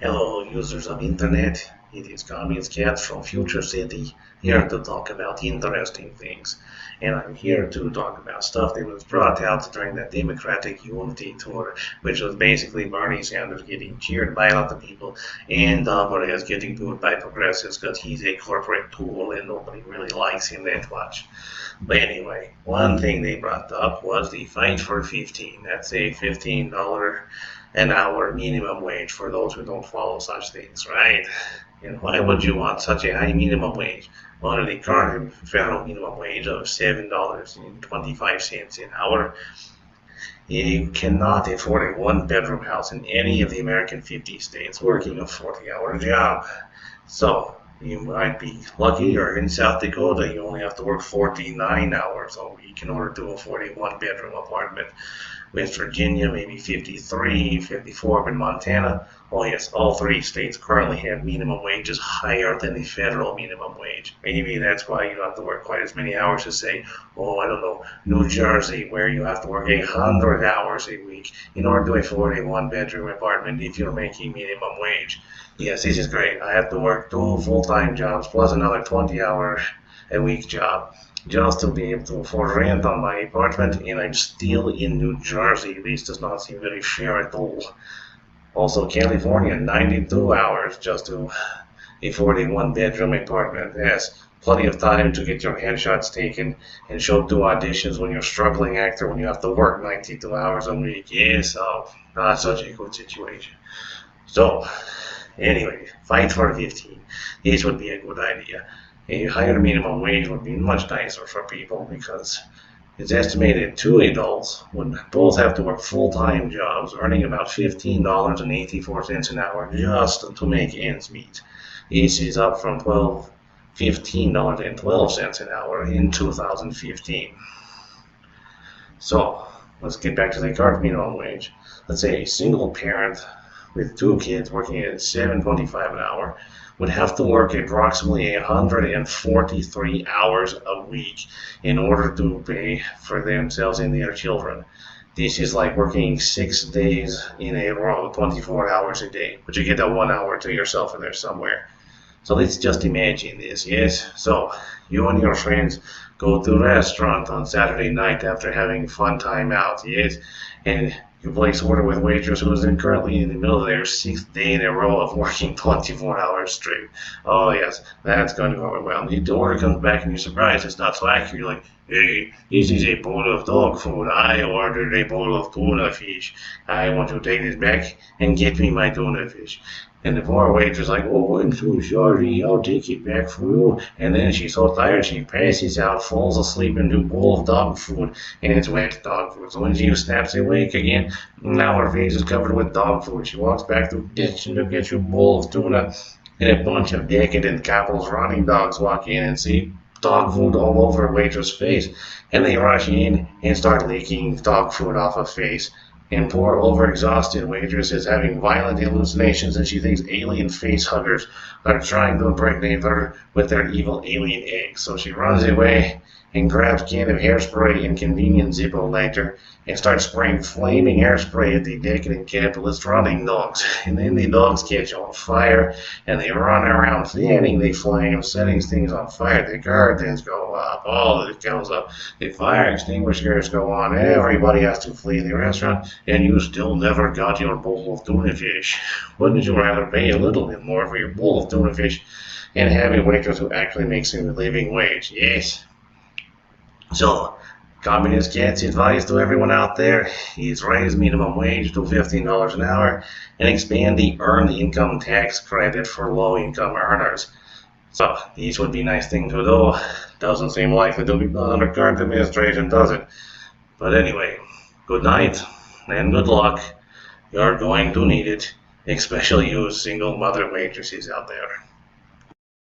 Hello, users of Internet. It is Communist Cat from Future City, here to talk about interesting things. And I'm here to talk about stuff that was brought out during the Democratic Unity Tour, which was basically Bernie Sanders getting cheered by a lot of people and Alvarez getting booed by progressives because he's a corporate tool and nobody really likes him that much. But anyway, one thing they brought up was the fight for 15. That's a $15 an hour minimum wage for those who don't follow such things, right? And why would you want such a high minimum wage? Under the current federal minimum wage of $7.25 an hour, you cannot afford a one-bedroom house in any of the American 50 states working a 40-hour job. So you might be lucky, or in South Dakota, you only have to work 49 hours a week in order to do a 41-bedroom apartment. West Virginia, maybe 53, 54, but Montana, oh yes, all three states currently have minimum wages higher than the federal minimum wage. Maybe that's why you don't have to work quite as many hours as say, oh, I don't know, New Jersey, where you have to work 100 hours a week in order to do a 41-bedroom apartment if you're making minimum wage. Yes, this is great. I have to work 2 full-time jobs plus another 20-hour a week job just to be able to afford rent on my apartment, and I'm still in New Jersey. This does not seem very fair at all. Also, California, 92 hours just to a 41-bedroom apartment. Yes, plenty of time to get your headshots taken and show 2 auditions when you're a struggling actor when you have to work 92 hours a week. Yes, oh, not such a good situation. So, anyway, fight for 15. This would be a good idea. A higher minimum wage would be much nicer for people because it's estimated 2 adults would both have to work full-time jobs earning about $15.84 an hour just to make ends meet. This is up from $15.12 an hour in 2015. So let's get back to the current minimum wage. Let's say a single parent with 2 kids working at $7.25 an hour would have to work approximately 143 hours a week in order to pay for themselves and their children. This is like working 6 days in a row, 24 hours a day, but you get that 1 hour to yourself in there somewhere. So let's just imagine this, yes? So you and your friends go to a restaurant on Saturday night after having a fun time out, yes? And you place order with waitress who is currently in the middle of their 6th day in a row of working 24 hours straight. Oh yes, that's going to go well. The order comes back and you're surprised it's not so accurate. You're like, hey, this is a bowl of dog food. I ordered a bowl of tuna fish. I want you to take this back and get me my tuna fish. And the poor waitress is like, oh, I'm so sorry, I'll take it back for you. And then she's so tired, she passes out, falls asleep into a bowl of dog food, and it's wet dog food. So when she snaps awake again, now her face is covered with dog food. She walks back to the kitchen to get you a bowl of tuna, and a bunch of decadent couples running dogs walk in and see dog food all over waitress' face. And they rush in and start licking dog food off her face. And poor overexhausted waitress is having violent hallucinations and she thinks alien face huggers are trying to impregnate her with their evil alien eggs. So she runs away and grabs a can of hairspray and convenient Zippo lighter and starts spraying flaming hairspray at the decadent capitalist running dogs. And then the dogs catch on fire and they run around fanning the flames, setting things on fire. The curtains go up, all of it goes up. The fire extinguishers go on. Everybody has to flee the restaurant, and you still never got your bowl of tuna fish. Wouldn't you rather pay a little bit more for your bowl of tuna fish and have a waitress who actually makes a living wage? Yes. So, Communist Cat's advice to everyone out there is raise minimum wage to $15 an hour and expand the earned income tax credit for low-income earners. So, these would be nice things to do. Doesn't seem likely to be done under current administration, does it? But anyway, good night and good luck. You're going to need it, especially you single mother waitresses out there.